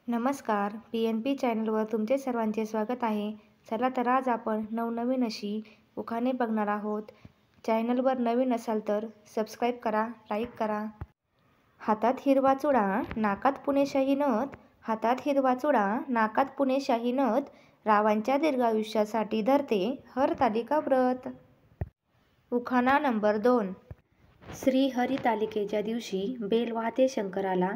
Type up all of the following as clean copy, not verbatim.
नमस्कार, PNP चॅनलवर तुमचे सर्वांचे स्वागत आहे. चला तर आज आपण नवनवीन अशी उखाणे बघणार आहोत. चॅनलवर नवीन असाल तर सबस्क्राईब करा, लाईक करा. हातात हिरवा चुडा, नाकात पुणेशाही नथ. हातात हिरवा चुडा, नाकात पुणेशाही नथ. रावांच्या दीर्घायुष्यासाठी धरते हरतालिका व्रत. उखाणा नंबर 2. श्रीहरितालिकेच्या दिवशी बेल वाहते शंकराला.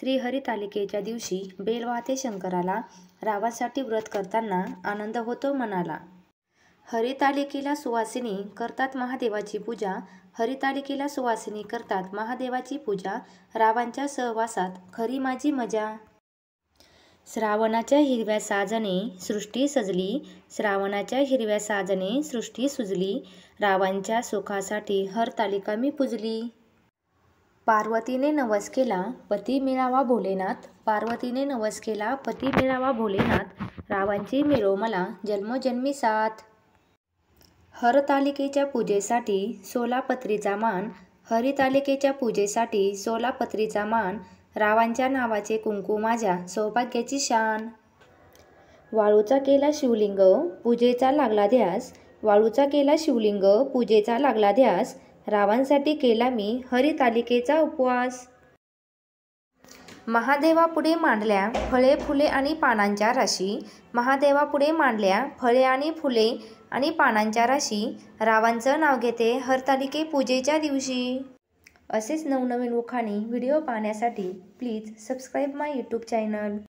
श्रीहरितालिकेच्या दिवशी बेल वाहते शंकराला. रावासाठी व्रत करताना आनंद होतो मनाला. हरितालिकेला सुवासिनी करतात महादेवाची पूजा. हरितालिकेला सुवासिनी करतात महादेवाची पूजा. रावांच्या सहवासात खरी माझी मजा. श्रावणाच्या हिरव्या साजने सृष्टी सजली. श्रावणाच्या हिरव्या साजने सृष्टी सुजली. रावांच्या सुखासाठी हरतालिका मी पूजली. पार्वतीने नवस केला पती मिळावा भोलेनाथ. पार्वतीने नवस केला पती मिळावा भोलेनाथ. रावांची मिळो मला जन्मोजन्मी साथ. हरतालिकेच्या पूजेसाठी सोलापत्रीचा मान. हरितालिकेच्या पूजेसाठी सोलापत्रीचा मान. रावांच्या नावाचे कुंकू माझ्या सौभाग्याची शान. वाळूचा केला शिवलिंग पूजेचा लागला ध्यास. वाळूचा केला शिवलिंग पूजेचा लागला ध्यास. रावांसाठी केला मी हरितालिकेचा उपवास. महादेवापुढे मांडल्या फळे फुले आणि पानांच्या राशी. महादेवापुढे मांडल्या फळे आणि फुले आणि पानांच्या राशी. रावांचं नाव घेते हरतालिके पूजेच्या दिवशी. असेच नवनवीन उखाणे व्हिडिओ पाहण्यासाठी please subscribe my YouTube channel.